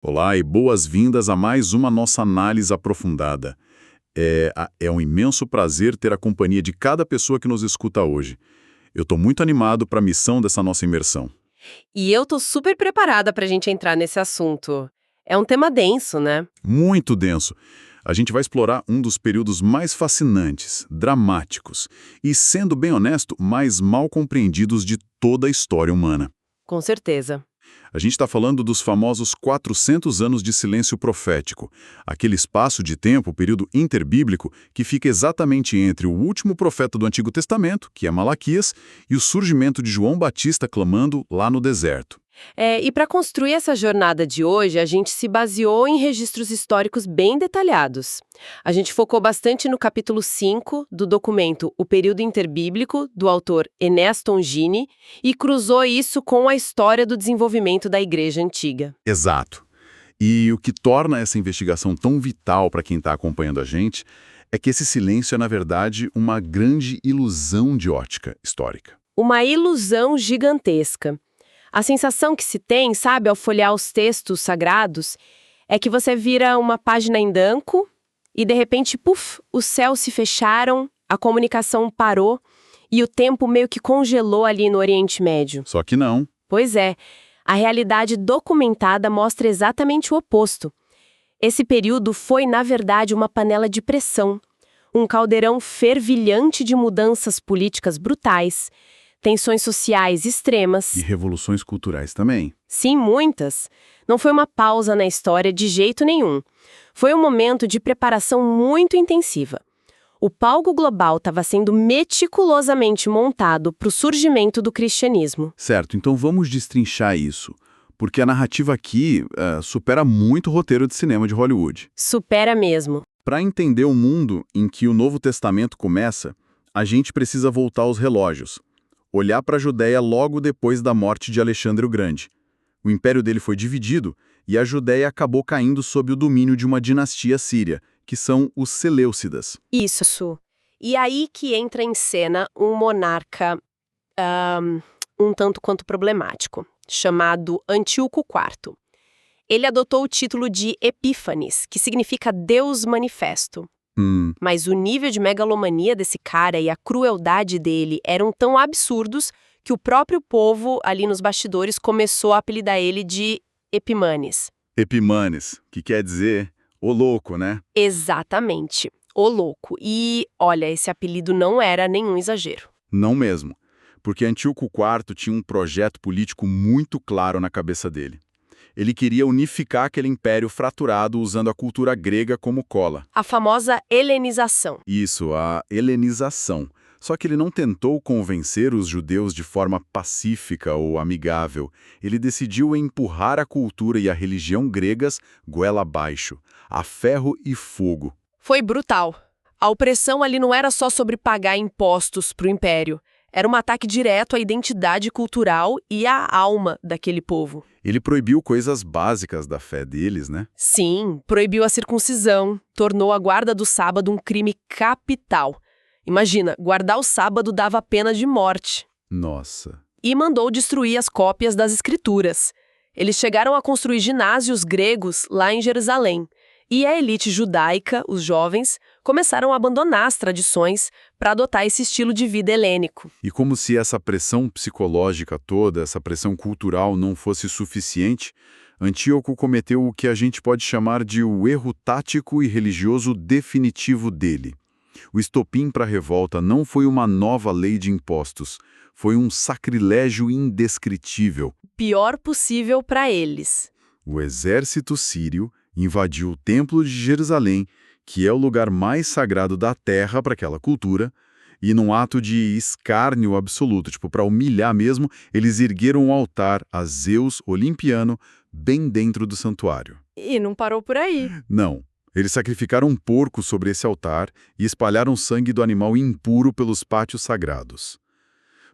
Olá e boas-vindas a mais uma nossa análise aprofundada. É um imenso prazer ter a companhia de cada pessoa que nos escuta hoje. Eu estou muito animado para a missão dessa nossa imersão. E eu tô super preparada pra gente entrar nesse assunto. É um tema denso, né? Muito denso. A gente vai explorar um dos períodos mais fascinantes, dramáticos e, sendo bem honesto, mais mal compreendidos de toda a história humana. Com certeza. A gente está falando dos famosos 400 anos de silêncio profético, aquele espaço de tempo, período interbíblico, que fica exatamente entre o último profeta do Antigo Testamento, que é Malaquias, e o surgimento de João Batista clamando lá no deserto. E para construir essa jornada de hoje, a gente se baseou em registros históricos bem detalhados. A gente focou bastante no capítulo 5 do documento O Período Interbíblico, do autor Enéas Tongini, e cruzou isso com a história do desenvolvimento da Igreja Antiga. Exato. E o que torna essa investigação tão vital para quem está acompanhando a gente é que esse silêncio é, na verdade, uma grande ilusão de ótica histórica. Uma ilusão gigantesca. A sensação que se tem, sabe, ao folhear os textos sagrados, é que você vira uma página em branco e, de repente, puf, os céus se fecharam, a comunicação parou e o tempo meio que congelou ali no Oriente Médio. Só que não. Pois é, a realidade documentada mostra exatamente o oposto. Esse período foi, na verdade, uma panela de pressão, um caldeirão fervilhante de mudanças políticas brutais, tensões sociais extremas. E revoluções culturais também. Sim, muitas. Não foi uma pausa na história de jeito nenhum. Foi um momento de preparação muito intensiva. O palco global estava sendo meticulosamente montado para o surgimento do cristianismo. Certo, então vamos destrinchar isso. Porque a narrativa aqui supera muito o roteiro de cinema de Hollywood. Supera mesmo. Para entender o mundo em que o Novo Testamento começa, a gente precisa voltar aos relógios. Olhar para a Judéia logo depois da morte de Alexandre o Grande. O império dele foi dividido e a Judéia acabou caindo sob o domínio de uma dinastia síria, que são os Seleucidas. Isso. E aí que entra em cena um monarca um tanto quanto problemático, chamado Antíoco IV. Ele adotou o título de Epífanes, que significa Deus Manifesto. Mas o nível de megalomania desse cara e a crueldade dele eram tão absurdos que o próprio povo, ali nos bastidores, começou a apelidar ele de Epimanes. Epimanes, que quer dizer o louco, né? Exatamente, o louco. E, olha, esse apelido não era nenhum exagero. Não mesmo, porque Antíoco IV tinha um projeto político muito claro na cabeça dele. Ele queria unificar aquele império fraturado usando a cultura grega como cola. A famosa helenização. Isso, a helenização. Só que ele não tentou convencer os judeus de forma pacífica ou amigável. Ele decidiu empurrar a cultura e a religião gregas goela abaixo, a ferro e fogo. Foi brutal. A opressão ali não era só sobre pagar impostos para o império. Era um ataque direto à identidade cultural e à alma daquele povo. Ele proibiu coisas básicas da fé deles, né? Sim, proibiu a circuncisão, tornou a guarda do sábado um crime capital. Imagina, guardar o sábado dava pena de morte. Nossa. E mandou destruir as cópias das escrituras. Eles chegaram a construir ginásios gregos lá em Jerusalém. E a elite judaica, os jovens, começaram a abandonar as tradições para adotar esse estilo de vida helênico. E como se essa pressão psicológica toda, essa pressão cultural não fosse suficiente, Antíoco cometeu o que a gente pode chamar de o erro tático e religioso definitivo dele. O estopim para a revolta não foi uma nova lei de impostos, foi um sacrilégio indescritível. Pior possível para eles. O exército sírio invadiu o Templo de Jerusalém, que é o lugar mais sagrado da terra para aquela cultura, e num ato de escárnio absoluto, para humilhar mesmo, eles ergueram um altar a Zeus Olimpiano bem dentro do santuário. E não parou por aí. Não. Eles sacrificaram um porco sobre esse altar e espalharam sangue do animal impuro pelos pátios sagrados.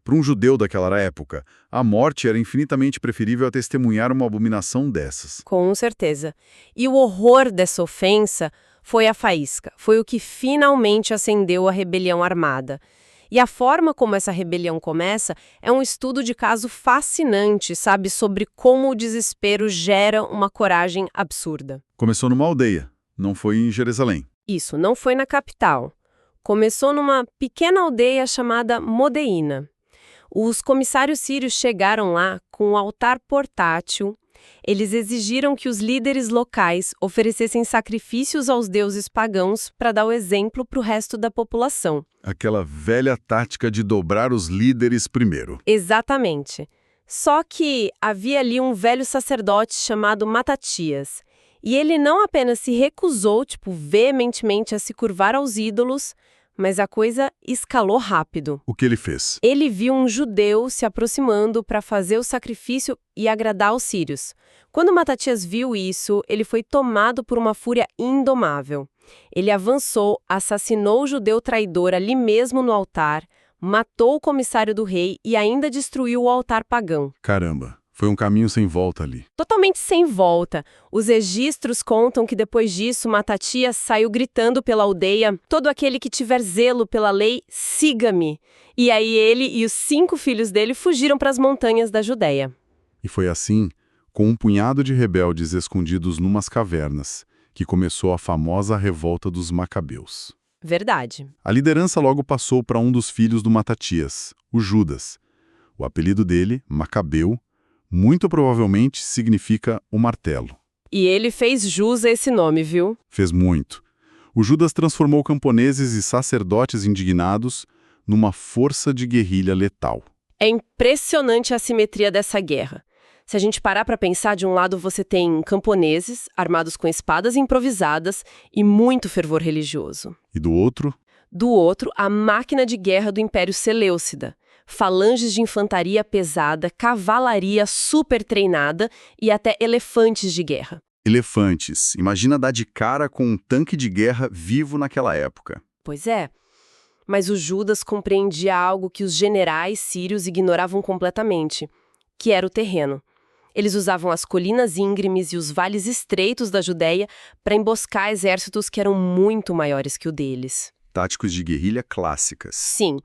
Para um judeu daquela época, a morte era infinitamente preferível a testemunhar uma abominação dessas. Com certeza. E o horror dessa ofensa foi a faísca. Foi o que finalmente acendeu a rebelião armada. E a forma como essa rebelião começa é um estudo de caso fascinante, sabe, sobre como o desespero gera uma coragem absurda. Começou numa aldeia, não foi em Jerusalém. Isso, não foi na capital. Começou numa pequena aldeia chamada Modeína. Os comissários sírios chegaram lá com um altar portátil. Eles exigiram que os líderes locais oferecessem sacrifícios aos deuses pagãos para dar o exemplo para o resto da população. Aquela velha tática de dobrar os líderes primeiro. Exatamente. Só que havia ali um velho sacerdote chamado Matatias. E ele não apenas se recusou, veementemente a se curvar aos ídolos, mas a coisa escalou rápido. O que ele fez? Ele viu um judeu se aproximando para fazer o sacrifício e agradar os sírios. Quando Matatias viu isso, ele foi tomado por uma fúria indomável. Ele avançou, assassinou o judeu traidor ali mesmo no altar, matou o comissário do rei e ainda destruiu o altar pagão. Caramba, foi um caminho sem volta ali. Totalmente sem volta. Os registros contam que depois disso, Matatias saiu gritando pela aldeia: todo aquele que tiver zelo pela lei, siga-me. E aí ele e os 5 filhos dele fugiram para as montanhas da Judéia. E foi assim, com um punhado de rebeldes escondidos numas cavernas, que começou a famosa revolta dos Macabeus. Verdade. A liderança logo passou para um dos filhos do Matatias, o Judas. O apelido dele, Macabeu, muito provavelmente significa o martelo. E ele fez jus a esse nome, viu? Fez muito. O Judas transformou camponeses e sacerdotes indignados numa força de guerrilha letal. É impressionante a simetria dessa guerra. Se a gente parar para pensar, de um lado você tem camponeses armados com espadas improvisadas e muito fervor religioso. E do outro? Do outro, a máquina de guerra do Império Seleucida. Falanges de infantaria pesada, cavalaria super treinada e até elefantes de guerra. Elefantes. Imagina dar de cara com um tanque de guerra vivo naquela época. Pois é. Mas o Judas compreendia algo que os generais sírios ignoravam completamente, que era o terreno. Eles usavam as colinas íngremes e os vales estreitos da Judéia para emboscar exércitos que eram muito maiores que o deles. Táticos de guerrilha clássicas. Sim.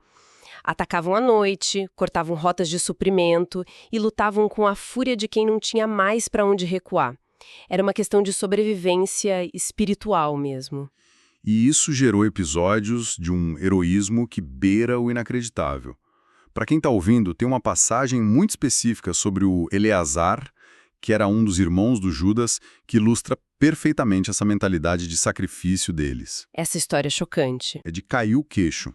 Atacavam à noite, cortavam rotas de suprimento e lutavam com a fúria de quem não tinha mais para onde recuar. Era uma questão de sobrevivência espiritual mesmo. E isso gerou episódios de um heroísmo que beira o inacreditável. Para quem está ouvindo, tem uma passagem muito específica sobre o Eleazar, que era um dos irmãos do Judas, que ilustra perfeitamente essa mentalidade de sacrifício deles. Essa história é chocante. É de cair o queixo.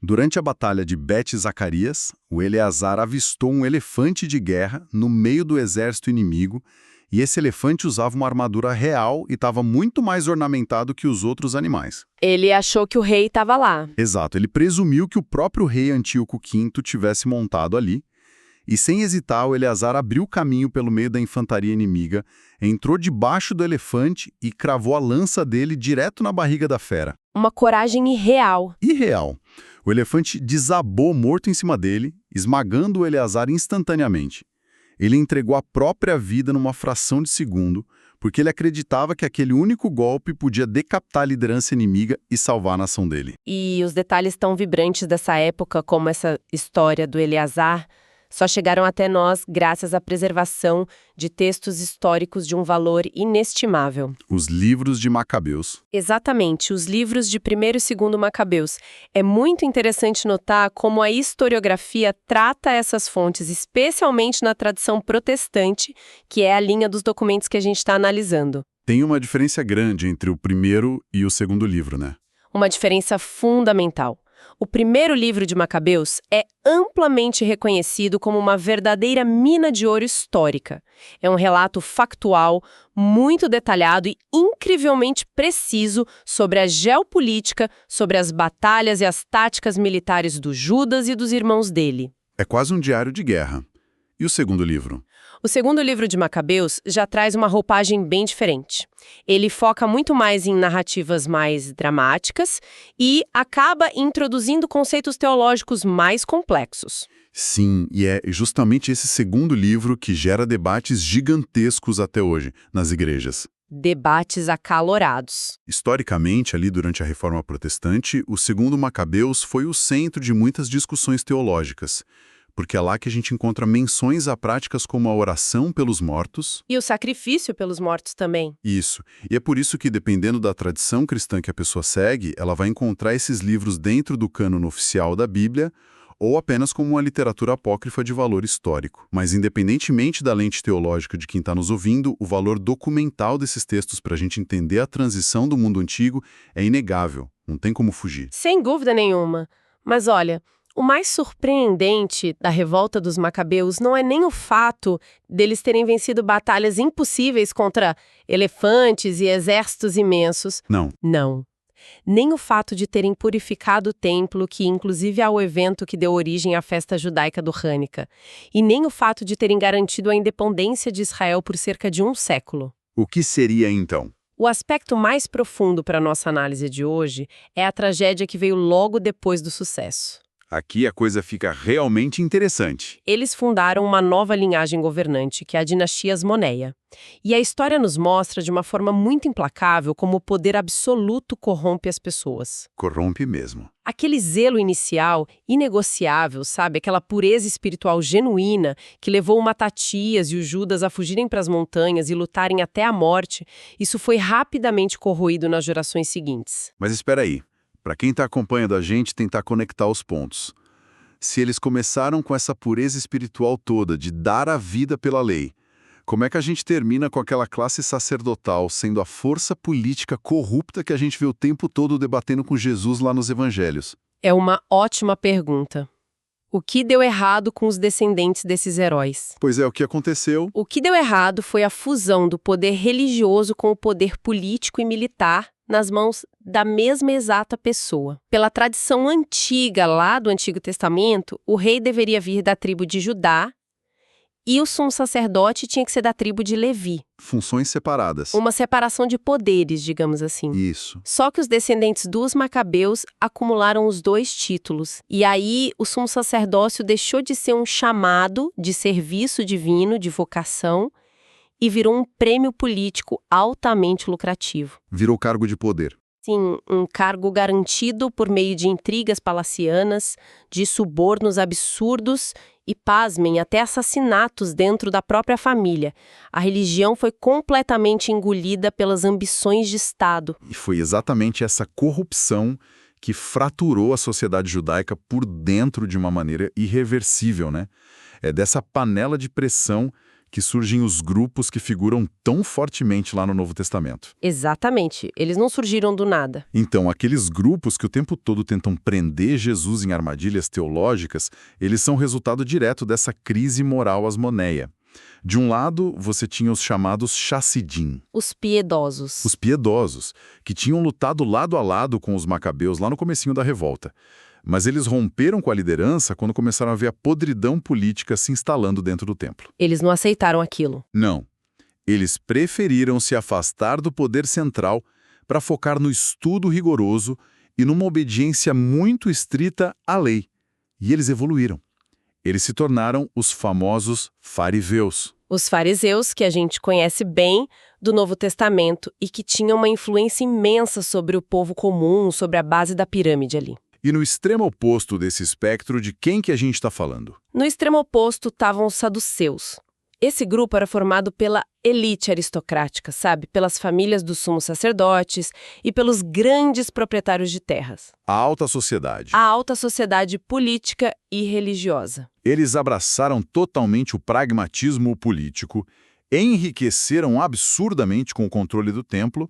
Durante a batalha de Bet-Zacarias, o Eleazar avistou um elefante de guerra no meio do exército inimigo, e esse elefante usava uma armadura real e estava muito mais ornamentado que os outros animais. Ele achou que o rei estava lá. Exato, ele presumiu que o próprio rei Antíoco V tivesse montado ali, e sem hesitar, o Eleazar abriu caminho pelo meio da infantaria inimiga, entrou debaixo do elefante e cravou a lança dele direto na barriga da fera. Uma coragem irreal. Irreal. O elefante desabou morto em cima dele, esmagando o Eleazar instantaneamente. Ele entregou a própria vida numa fração de segundo, porque ele acreditava que aquele único golpe podia decapitar a liderança inimiga e salvar a nação dele. E os detalhes tão vibrantes dessa época, como essa história do Eleazar, só chegaram até nós graças à preservação de textos históricos de um valor inestimável. Os livros de Macabeus. Exatamente, os livros de 1º e 2º Macabeus. É muito interessante notar como a historiografia trata essas fontes, especialmente na tradição protestante, que é a linha dos documentos que a gente está analisando. Tem uma diferença grande entre o primeiro e o segundo livro, né? Uma diferença fundamental. O 1º livro de Macabeus é amplamente reconhecido como uma verdadeira mina de ouro histórica. É um relato factual, muito detalhado e incrivelmente preciso sobre a geopolítica, sobre as batalhas e as táticas militares do Judas e dos irmãos dele. É quase um diário de guerra. E o segundo livro? O 2º livro de Macabeus já traz uma roupagem bem diferente. Ele foca muito mais em narrativas mais dramáticas e acaba introduzindo conceitos teológicos mais complexos. Sim, e é justamente esse segundo livro que gera debates gigantescos até hoje nas igrejas. Debates acalorados. Historicamente, ali durante a Reforma Protestante, o Segundo Macabeus foi o centro de muitas discussões teológicas, porque é lá que a gente encontra menções a práticas como a oração pelos mortos. E o sacrifício pelos mortos também. Isso. E é por isso que, dependendo da tradição cristã que a pessoa segue, ela vai encontrar esses livros dentro do cânon oficial da Bíblia ou apenas como uma literatura apócrifa de valor histórico. Mas, independentemente da lente teológica de quem está nos ouvindo, o valor documental desses textos para a gente entender a transição do mundo antigo é inegável, não tem como fugir. Sem dúvida nenhuma. Mas olha, o mais surpreendente da revolta dos Macabeus não é nem o fato deles terem vencido batalhas impossíveis contra elefantes e exércitos imensos. Não. Não. Nem o fato de terem purificado o templo, que inclusive é o evento que deu origem à festa judaica do Hanukkah, e nem o fato de terem garantido a independência de Israel por cerca de um século. O que seria, então? O aspecto mais profundo para a nossa análise de hoje é a tragédia que veio logo depois do sucesso. Aqui a coisa fica realmente interessante. Eles fundaram uma nova linhagem governante, que é a dinastia Asmoneia. E a história nos mostra de uma forma muito implacável como o poder absoluto corrompe as pessoas. Corrompe mesmo. Aquele zelo inicial, inegociável, sabe? Aquela pureza espiritual genuína que levou o Matatias e o Judas a fugirem para as montanhas e lutarem até a morte, isso foi rapidamente corroído nas gerações seguintes. Mas espera aí. Para quem está acompanhando a gente, tentar conectar os pontos. Se eles começaram com essa pureza espiritual toda, de dar a vida pela lei, como é que a gente termina com aquela classe sacerdotal sendo a força política corrupta que a gente vê o tempo todo debatendo com Jesus lá nos evangelhos? É uma ótima pergunta. O que deu errado com os descendentes desses heróis? Pois é, o que aconteceu? O que deu errado foi a fusão do poder religioso com o poder político e militar nas mãos da mesma exata pessoa. Pela tradição antiga lá do Antigo Testamento, o rei deveria vir da tribo de Judá e o sumo sacerdote tinha que ser da tribo de Levi. Funções separadas. Uma separação de poderes, digamos assim. Isso. Só que os descendentes dos Macabeus acumularam os dois títulos. E aí o sumo sacerdócio deixou de ser um chamado de serviço divino, de vocação, e virou um prêmio político altamente lucrativo. Virou cargo de poder. Sim, um cargo garantido por meio de intrigas palacianas, de subornos absurdos e, pasmem, até assassinatos dentro da própria família. A religião foi completamente engolida pelas ambições de Estado. E foi exatamente essa corrupção que fraturou a sociedade judaica por dentro de uma maneira irreversível, né? É dessa panela de pressão que surgem os grupos que figuram tão fortemente lá no Novo Testamento. Exatamente. Eles não surgiram do nada. Então, aqueles grupos que o tempo todo tentam prender Jesus em armadilhas teológicas, eles são resultado direto dessa crise moral asmoneia. De um lado, você tinha os chamados Chassidim. Os piedosos. Os piedosos, que tinham lutado lado a lado com os macabeus lá no comecinho da revolta. Mas eles romperam com a liderança quando começaram a ver a podridão política se instalando dentro do templo. Eles não aceitaram aquilo. Não. Eles preferiram se afastar do poder central para focar no estudo rigoroso e numa obediência muito estrita à lei. E eles evoluíram. Eles se tornaram os famosos fariseus. Os fariseus, que a gente conhece bem do Novo Testamento e que tinham uma influência imensa sobre o povo comum, sobre a base da pirâmide ali. E no extremo oposto desse espectro, de quem que a gente está falando? No extremo oposto estavam os saduceus. Esse grupo era formado pela elite aristocrática, sabe? Pelas famílias dos sumos sacerdotes e pelos grandes proprietários de terras. A alta sociedade. A alta sociedade política e religiosa. Eles abraçaram totalmente o pragmatismo político, enriqueceram absurdamente com o controle do templo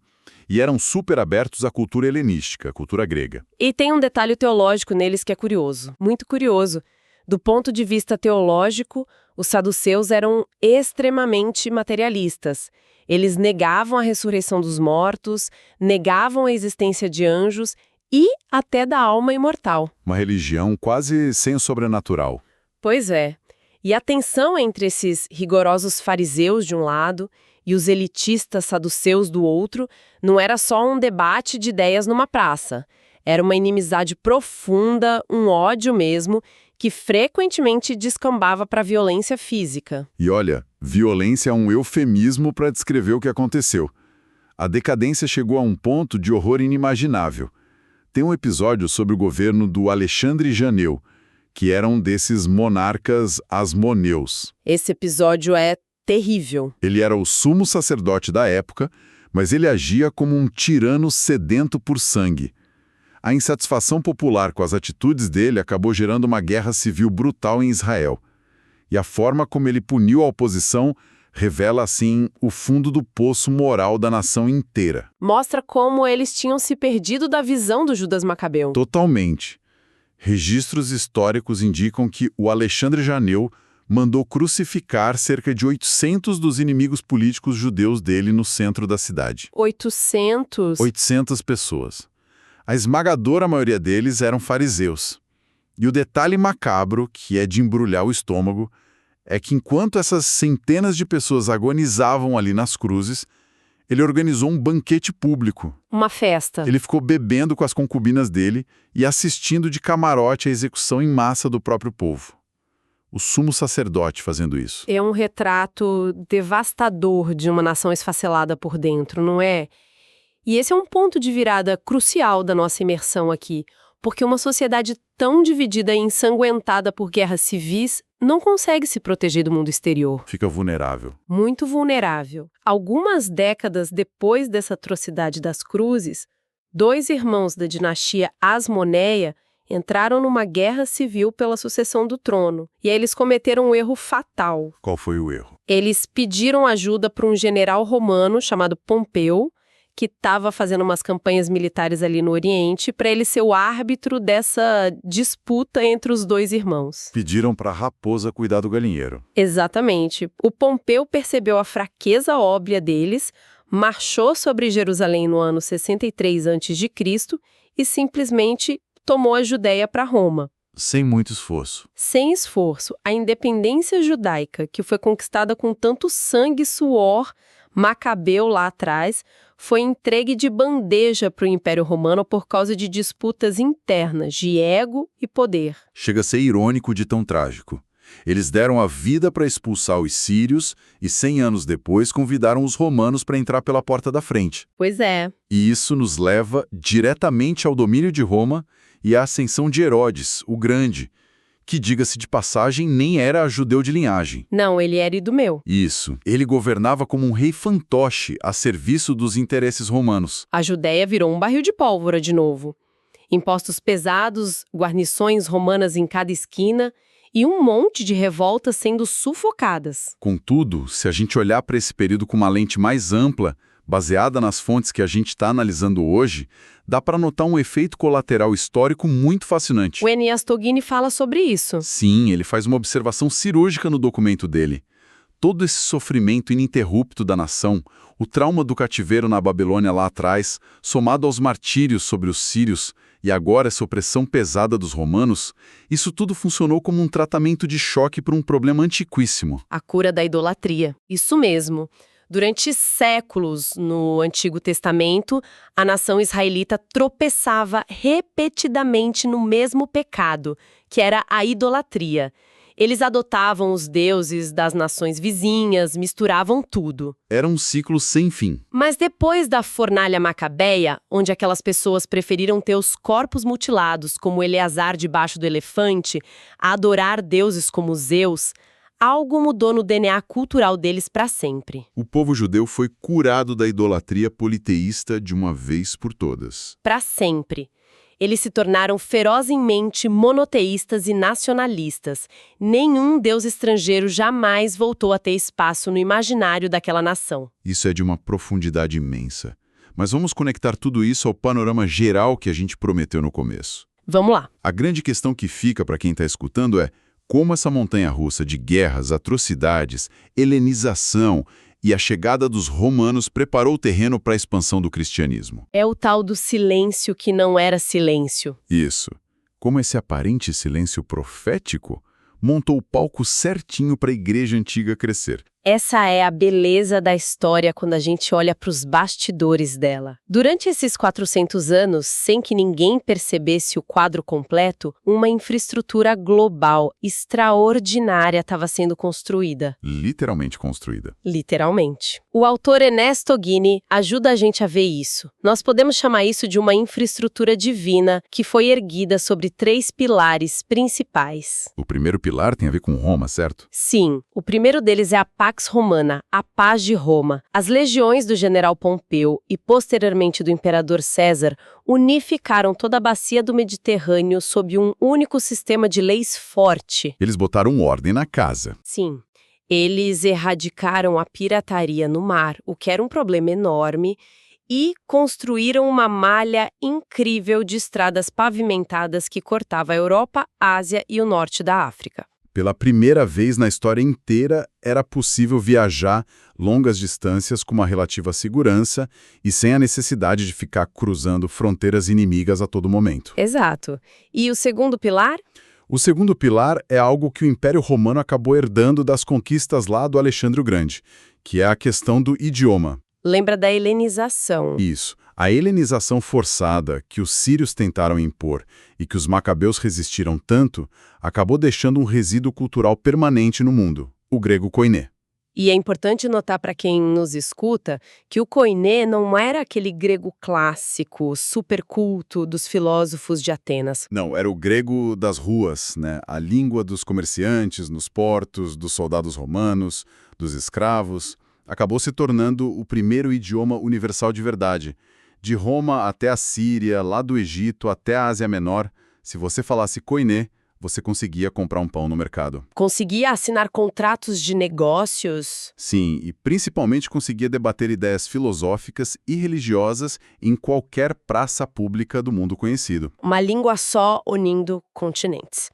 e eram super abertos à cultura helenística, à cultura grega. E tem um detalhe teológico neles que é curioso, muito curioso. Do ponto de vista teológico, os saduceus eram extremamente materialistas. Eles negavam a ressurreição dos mortos, negavam a existência de anjos e até da alma imortal. Uma religião quase sem o sobrenatural. Pois é. E a tensão entre esses rigorosos fariseus de um lado e os elitistas saduceus do outro não era só um debate de ideias numa praça. Era uma inimizade profunda, um ódio mesmo, que frequentemente descambava para violência física. E olha, violência é um eufemismo para descrever o que aconteceu. A decadência chegou a um ponto de horror inimaginável. Tem um episódio sobre o governo do Alexandre Janeu, que era um desses monarcas asmoneus. Esse episódio é terrível. Ele era o sumo sacerdote da época, mas ele agia como um tirano sedento por sangue. A insatisfação popular com as atitudes dele acabou gerando uma guerra civil brutal em Israel. E a forma como ele puniu a oposição revela, assim, o fundo do poço moral da nação inteira. Mostra como eles tinham se perdido da visão do Judas Macabeu. Totalmente. Registros históricos indicam que o Alexandre Janeu mandou crucificar cerca de 800 dos inimigos políticos judeus dele no centro da cidade. 800? 800 pessoas. A esmagadora maioria deles eram fariseus. E o detalhe macabro, que é de embrulhar o estômago, é que enquanto essas centenas de pessoas agonizavam ali nas cruzes, ele organizou um banquete público. Uma festa. Ele ficou bebendo com as concubinas dele e assistindo de camarote a execução em massa do próprio povo. O sumo sacerdote fazendo isso. É um retrato devastador de uma nação esfacelada por dentro, não é? E esse é um ponto de virada crucial da nossa imersão aqui, porque uma sociedade tão dividida e ensanguentada por guerras civis não consegue se proteger do mundo exterior. Fica vulnerável. Muito vulnerável. Algumas décadas depois dessa atrocidade das cruzes, 2 irmãos da dinastia Asmoneia entraram numa guerra civil pela sucessão do trono. E aí eles cometeram um erro fatal. Qual foi o erro? Eles pediram ajuda para um general romano chamado Pompeu, que estava fazendo umas campanhas militares ali no Oriente, para ele ser o árbitro dessa disputa entre os 2 irmãos. Pediram para a raposa cuidar do galinheiro. Exatamente. O Pompeu percebeu a fraqueza óbvia deles, marchou sobre Jerusalém no ano 63 a.C. e simplesmente tomou a Judéia para Roma. Sem muito esforço. Sem esforço, a independência judaica, que foi conquistada com tanto sangue e suor macabeu lá atrás, foi entregue de bandeja para o Império Romano por causa de disputas internas, de ego e poder. Chega a ser irônico de tão trágico. Eles deram a vida para expulsar os sírios e 100 anos depois convidaram os romanos para entrar pela porta da frente. Pois é. E isso nos leva diretamente ao domínio de Roma e à ascensão de Herodes, o Grande, que, diga-se de passagem, nem era judeu de linhagem. Não, ele era idumeu. Isso. Ele governava como um rei fantoche a serviço dos interesses romanos. A Judéia virou um barril de pólvora de novo. Impostos pesados, guarnições romanas em cada esquina e um monte de revoltas sendo sufocadas. Contudo, se a gente olhar para esse período com uma lente mais ampla, baseada nas fontes que a gente está analisando hoje, dá para notar um efeito colateral histórico muito fascinante. O Enias Togini fala sobre isso. Sim, ele faz uma observação cirúrgica no documento dele. Todo esse sofrimento ininterrupto da nação, o trauma do cativeiro na Babilônia lá atrás, somado aos martírios sobre os sírios e agora essa opressão pesada dos romanos, isso tudo funcionou como um tratamento de choque para um problema antiquíssimo. A cura da idolatria. Isso mesmo. Durante séculos no Antigo Testamento, a nação israelita tropeçava repetidamente no mesmo pecado, que era a idolatria. Eles adotavam os deuses das nações vizinhas, misturavam tudo. Era um ciclo sem fim. Mas depois da fornalha macabeia, onde aquelas pessoas preferiram ter os corpos mutilados, como Eleazar debaixo do elefante, a adorar deuses como Zeus, algo mudou no DNA cultural deles para sempre. O povo judeu foi curado da idolatria politeísta de uma vez por todas. Para sempre. Eles se tornaram ferozmente monoteístas e nacionalistas. Nenhum deus estrangeiro jamais voltou a ter espaço no imaginário daquela nação. Isso é de uma profundidade imensa. Mas vamos conectar tudo isso ao panorama geral que a gente prometeu no começo. Vamos lá. A grande questão que fica para quem está escutando é como essa montanha-russa de guerras, atrocidades, helenização e a chegada dos romanos preparou o terreno para a expansão do cristianismo. É o tal do silêncio que não era silêncio. Isso. Como esse aparente silêncio profético montou o palco certinho para a igreja antiga crescer. Essa é a beleza da história quando a gente olha para os bastidores dela. Durante esses 400 anos, sem que ninguém percebesse o quadro completo, uma infraestrutura global extraordinária estava sendo construída. Literalmente construída. Literalmente. O autor Ernesto Guini ajuda a gente a ver isso. Nós podemos chamar isso de uma infraestrutura divina que foi erguida sobre 3 pilares principais. O primeiro pilar tem a ver com Roma, certo? Sim, o primeiro deles é a Pax Romana, a paz de Roma. As legiões do general Pompeu e, posteriormente, do imperador César unificaram toda a bacia do Mediterrâneo sob um único sistema de leis forte. Eles botaram ordem na casa. Sim, eles erradicaram a pirataria no mar, o que era um problema enorme, e construíram uma malha incrível de estradas pavimentadas que cortava a Europa, a Ásia e o norte da África. Pela primeira vez na história inteira, era possível viajar longas distâncias com uma relativa segurança e sem a necessidade de ficar cruzando fronteiras inimigas a todo momento. Exato. E o segundo pilar? O segundo pilar é algo que o Império Romano acabou herdando das conquistas lá do Alexandre o Grande, que é a questão do idioma. Lembra da helenização. Isso. A helenização forçada que os sírios tentaram impor e que os macabeus resistiram tanto, acabou deixando um resíduo cultural permanente no mundo, o grego koiné. E é importante notar para quem nos escuta que o koiné não era aquele grego clássico, super culto dos filósofos de Atenas. Não, era o grego das ruas, né? A língua dos comerciantes, nos portos, dos soldados romanos, dos escravos. Acabou se tornando o primeiro idioma universal de verdade. De Roma até a Síria, lá do Egito até a Ásia Menor, se você falasse koiné, você conseguia comprar um pão no mercado. Conseguia assinar contratos de negócios? Sim, e principalmente conseguia debater ideias filosóficas e religiosas em qualquer praça pública do mundo conhecido. Uma língua só unindo continentes.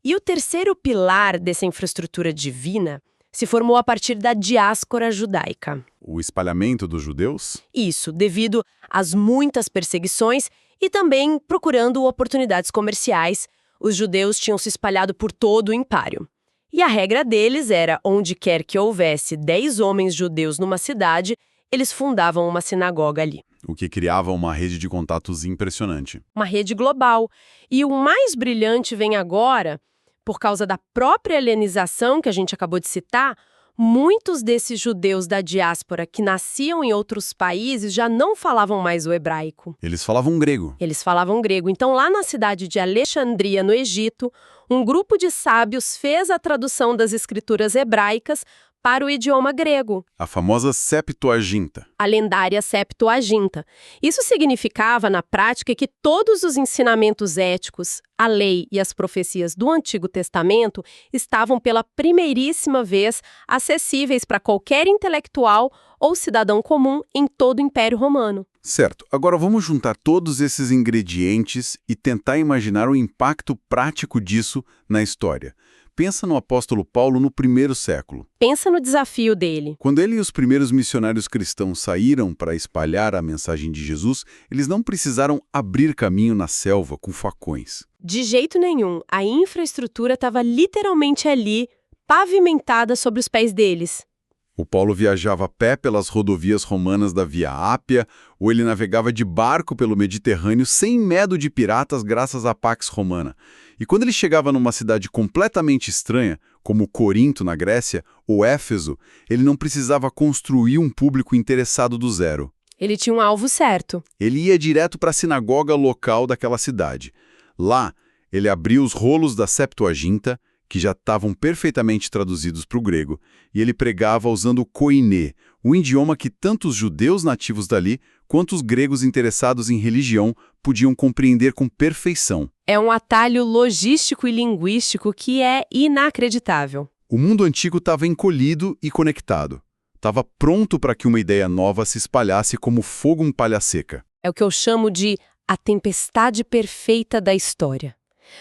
E o terceiro pilar dessa infraestrutura divina se formou a partir da diáspora judaica. O espalhamento dos judeus? Isso, devido às muitas perseguições e também procurando oportunidades comerciais, os judeus tinham se espalhado por todo o império. E a regra deles era, onde quer que houvesse 10 homens judeus numa cidade, eles fundavam uma sinagoga ali. O que criava uma rede de contatos impressionante. Uma rede global. E o mais brilhante vem agora, por causa da própria helenização que a gente acabou de citar. Muitos desses judeus da diáspora que nasciam em outros países já não falavam mais o hebraico. Eles falavam grego. Eles falavam grego. Então, lá na cidade de Alexandria, no Egito, um grupo de sábios fez a tradução das escrituras hebraicas para o idioma grego. A famosa Septuaginta. A lendária Septuaginta. Isso significava, na prática, que todos os ensinamentos éticos, a lei e as profecias do Antigo Testamento estavam pela primeiríssima vez acessíveis para qualquer intelectual ou cidadão comum em todo o Império Romano. Certo. Agora vamos juntar todos esses ingredientes e tentar imaginar o impacto prático disso na história. Pensa no apóstolo Paulo no primeiro século. Pensa no desafio dele. Quando ele e os primeiros missionários cristãos saíram para espalhar a mensagem de Jesus, eles não precisaram abrir caminho na selva com facões. De jeito nenhum. A infraestrutura estava literalmente ali, pavimentada sobre os pés deles. O Paulo viajava a pé pelas rodovias romanas da Via Ápia, ou ele navegava de barco pelo Mediterrâneo sem medo de piratas graças à Pax Romana. E quando ele chegava numa cidade completamente estranha, como Corinto, na Grécia, ou Éfeso, ele não precisava construir um público interessado do zero. Ele tinha um alvo certo. Ele ia direto para a sinagoga local daquela cidade. Lá, ele abria os rolos da Septuaginta, que já estavam perfeitamente traduzidos para o grego, e ele pregava usando o koiné, um idioma que tanto os judeus nativos dali quanto os gregos interessados em religião podiam compreender com perfeição. É um atalho logístico e linguístico que é inacreditável. O mundo antigo estava encolhido e conectado. Estava pronto para que uma ideia nova se espalhasse como fogo em palha seca. É o que eu chamo de a tempestade perfeita da história.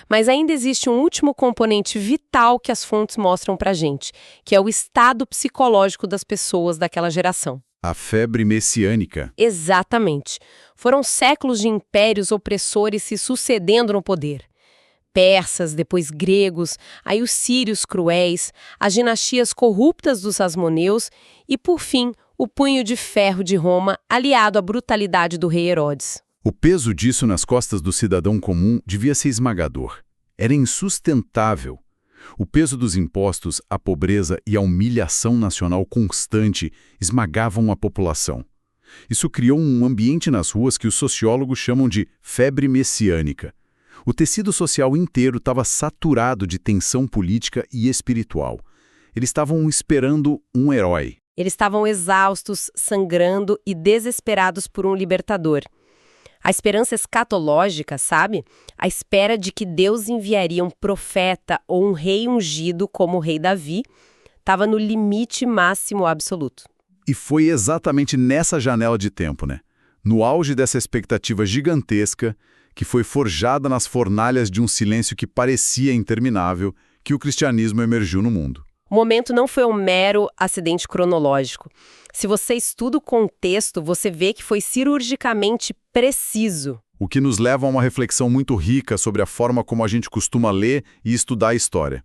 Mas ainda existe um último componente vital que as fontes mostram pra gente, que é o estado psicológico das pessoas daquela geração. A febre messiânica. Exatamente. Foram séculos de impérios opressores se sucedendo no poder. persas, depois gregos, aí os sírios cruéis, as dinastias corruptas dos asmoneus e, por fim, o punho de ferro de Roma, aliado à brutalidade do rei Herodes. O peso disso nas costas do cidadão comum devia ser esmagador. Era insustentável. O peso dos impostos, a pobreza e a humilhação nacional constante esmagavam a população. Isso criou um ambiente nas ruas que os sociólogos chamam de febre messiânica. O tecido social inteiro estava saturado de tensão política e espiritual. Eles estavam esperando um herói. Eles estavam exaustos, sangrando e desesperados por um libertador. A esperança escatológica, sabe? A espera de que Deus enviaria um profeta ou um rei ungido como o rei Davi, estava no limite máximo absoluto. E foi exatamente nessa janela de tempo, né? No auge dessa expectativa gigantesca, que foi forjada nas fornalhas de um silêncio que parecia interminável, que o cristianismo emergiu no mundo. O momento não foi um mero acidente cronológico. Se você estuda o contexto, você vê que foi cirurgicamente preciso. O que nos leva a uma reflexão muito rica sobre a forma como a gente costuma ler e estudar a história.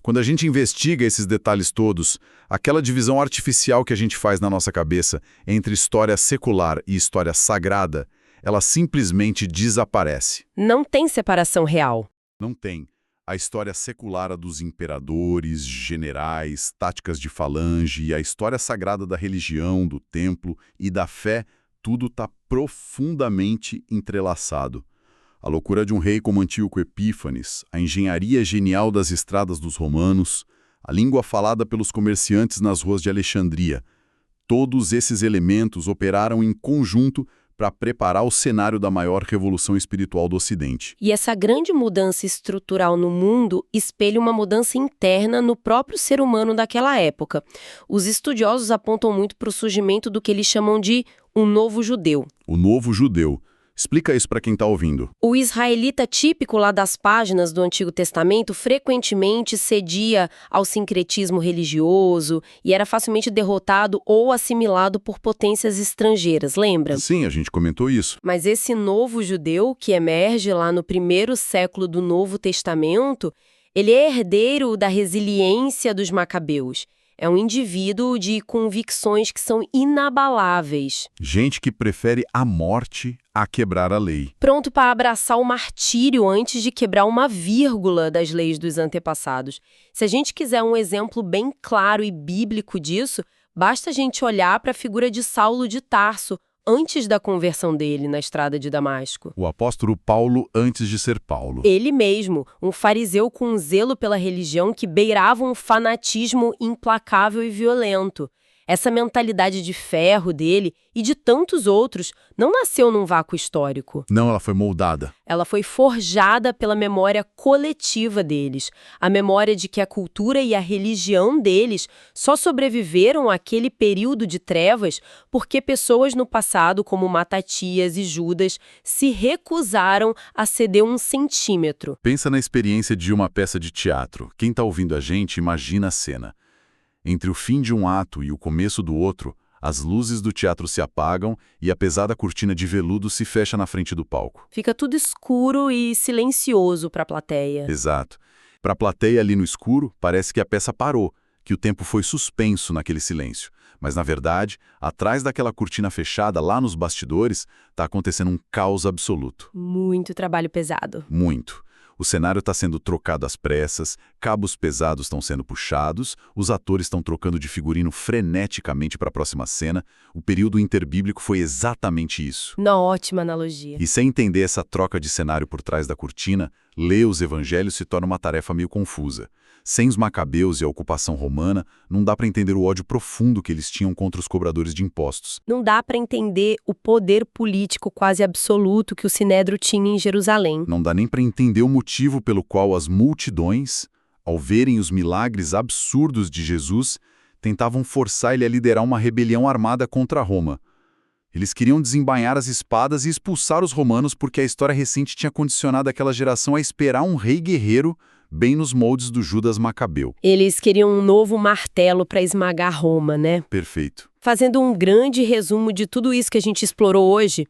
Quando a gente investiga esses detalhes todos, aquela divisão artificial que a gente faz na nossa cabeça entre história secular e história sagrada, ela simplesmente desaparece. Não tem separação real. Não tem. A história secular a dos imperadores, generais, táticas de falange e a história sagrada da religião, do templo e da fé, tudo está profundamente entrelaçado. A loucura de um rei como Antíoco Epífanes, a engenharia genial das estradas dos romanos, a língua falada pelos comerciantes nas ruas de Alexandria, todos esses elementos operaram em conjunto para preparar o cenário da maior revolução espiritual do Ocidente. E essa grande mudança estrutural no mundo espelha uma mudança interna no próprio ser humano daquela época. Os estudiosos apontam muito para o surgimento do que eles chamam de um novo judeu. O novo judeu. Explica isso para quem está ouvindo. O israelita típico lá das páginas do Antigo Testamento frequentemente cedia ao sincretismo religioso e era facilmente derrotado ou assimilado por potências estrangeiras, lembra? Sim, a gente comentou isso. Mas esse novo judeu que emerge lá no primeiro século do Novo Testamento, ele é herdeiro da resiliência dos macabeus. É um indivíduo de convicções que são inabaláveis. Gente que prefere a morte a quebrar a lei. Pronto para abraçar o martírio antes de quebrar uma vírgula das leis dos antepassados. Se a gente quiser um exemplo bem claro e bíblico disso, basta a gente olhar para a figura de Saulo de Tarso, antes da conversão dele na estrada de Damasco. O apóstolo Paulo antes de ser Paulo. Ele mesmo, um fariseu com um zelo pela religião que beirava um fanatismo implacável e violento. Essa mentalidade de ferro dele e de tantos outros não nasceu num vácuo histórico. Não, ela foi moldada. Ela foi forjada pela memória coletiva deles. A memória de que a cultura e a religião deles só sobreviveram àquele período de trevas porque pessoas no passado, como Matatias e Judas, se recusaram a ceder 1 centímetro. Pensa na experiência de uma peça de teatro. Quem está ouvindo a gente, imagina a cena. Entre o fim de um ato e o começo do outro, as luzes do teatro se apagam e a pesada cortina de veludo se fecha na frente do palco. Fica tudo escuro e silencioso para a plateia. Exato. Para a plateia ali no escuro, parece que a peça parou, que o tempo foi suspenso naquele silêncio. Mas, na verdade, atrás daquela cortina fechada, lá nos bastidores, está acontecendo um caos absoluto. Muito trabalho pesado. Muito. O cenário está sendo trocado às pressas, cabos pesados estão sendo puxados, os atores estão trocando de figurino freneticamente para a próxima cena. O período interbíblico foi exatamente isso. Uma ótima analogia. E sem entender essa troca de cenário por trás da cortina, ler os evangelhos se torna uma tarefa meio confusa. Sem os macabeus e a ocupação romana, não dá para entender o ódio profundo que eles tinham contra os cobradores de impostos. Não dá para entender o poder político quase absoluto que o Sinédrio tinha em Jerusalém. Não dá nem para entender o motivo pelo qual as multidões, ao verem os milagres absurdos de Jesus, tentavam forçar ele a liderar uma rebelião armada contra Roma. Eles queriam desembainhar as espadas e expulsar os romanos porque a história recente tinha condicionado aquela geração a esperar um rei guerreiro bem nos moldes do Judas Macabeu. Eles queriam um novo martelo para esmagar Roma, né? Perfeito. Fazendo um grande resumo de tudo isso que a gente explorou hoje,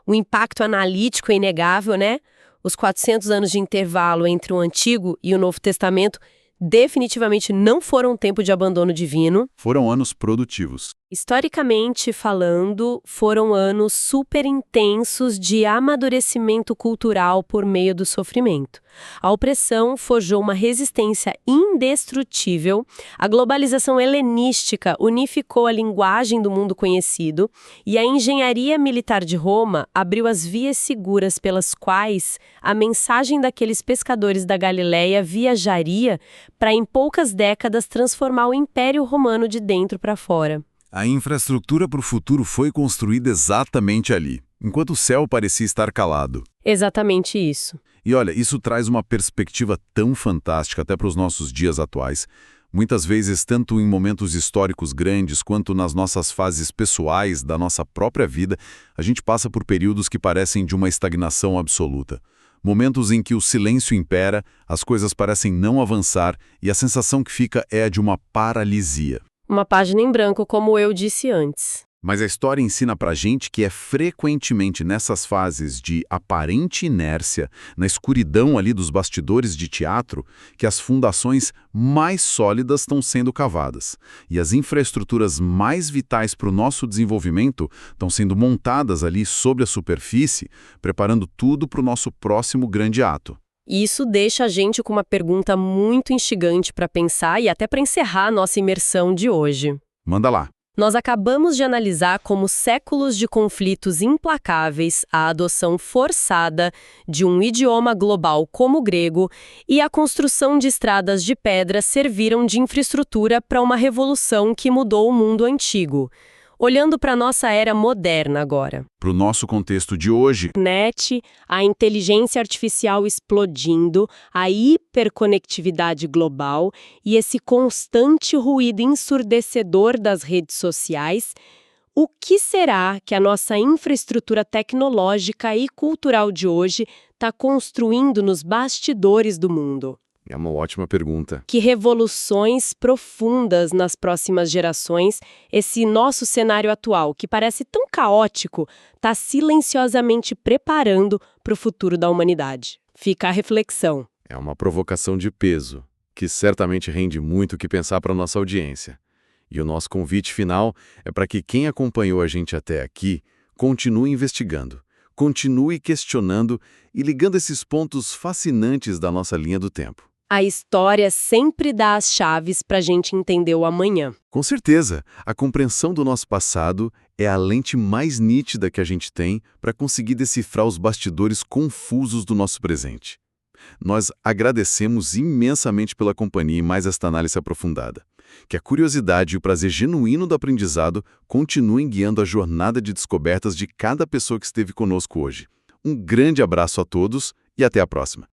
o impacto analítico é inegável, né? Os 400 anos de intervalo entre o Antigo e o Novo Testamento definitivamente não foram um tempo de abandono divino. Foram anos produtivos. Historicamente falando, foram anos super intensos de amadurecimento cultural por meio do sofrimento. A opressão forjou uma resistência indestrutível, a globalização helenística unificou a linguagem do mundo conhecido e a engenharia militar de Roma abriu as vias seguras pelas quais a mensagem daqueles pescadores da Galileia viajaria para, em poucas décadas, transformar o Império Romano de dentro para fora. A infraestrutura para o futuro foi construída exatamente ali, enquanto o céu parecia estar calado. Exatamente isso. E olha, isso traz uma perspectiva tão fantástica até para os nossos dias atuais. Muitas vezes, tanto em momentos históricos grandes quanto nas nossas fases pessoais da nossa própria vida, a gente passa por períodos que parecem de uma estagnação absoluta. Momentos em que o silêncio impera, as coisas parecem não avançar e a sensação que fica é a de uma paralisia. Uma página em branco, como eu disse antes. Mas a história ensina pra gente que é frequentemente nessas fases de aparente inércia, na escuridão ali dos bastidores de teatro, que as fundações mais sólidas estão sendo cavadas. E as infraestruturas mais vitais para o nosso desenvolvimento estão sendo montadas ali sobre a superfície, preparando tudo para o nosso próximo grande ato. E isso deixa a gente com uma pergunta muito instigante para pensar e até para encerrar a nossa imersão de hoje. Manda lá. Nós acabamos de analisar como séculos de conflitos implacáveis, a adoção forçada de um idioma global como o grego e a construção de estradas de pedra serviram de infraestrutura para uma revolução que mudou o mundo antigo. Olhando para a nossa era moderna agora. Para o nosso contexto de hoje, Net, a inteligência artificial explodindo, a hiperconectividade global e esse constante ruído ensurdecedor das redes sociais, o que será que a nossa infraestrutura tecnológica e cultural de hoje está construindo nos bastidores do mundo? é uma ótima pergunta. Que revoluções profundas nas próximas gerações esse nosso cenário atual, que parece tão caótico, está silenciosamente preparando para o futuro da humanidade. Fica a reflexão. É uma provocação de peso, que certamente rende muito o que pensar para a nossa audiência. E o nosso convite final é para que quem acompanhou a gente até aqui continue investigando, continue questionando e ligando esses pontos fascinantes da nossa linha do tempo. A história sempre dá as chaves para a gente entender o amanhã. Com certeza, a compreensão do nosso passado é a lente mais nítida que a gente tem para conseguir decifrar os bastidores confusos do nosso presente. Nós agradecemos imensamente pela companhia em mais esta análise aprofundada. Que a curiosidade e o prazer genuíno do aprendizado continuem guiando a jornada de descobertas de cada pessoa que esteve conosco hoje. Um grande abraço a todos e até a próxima.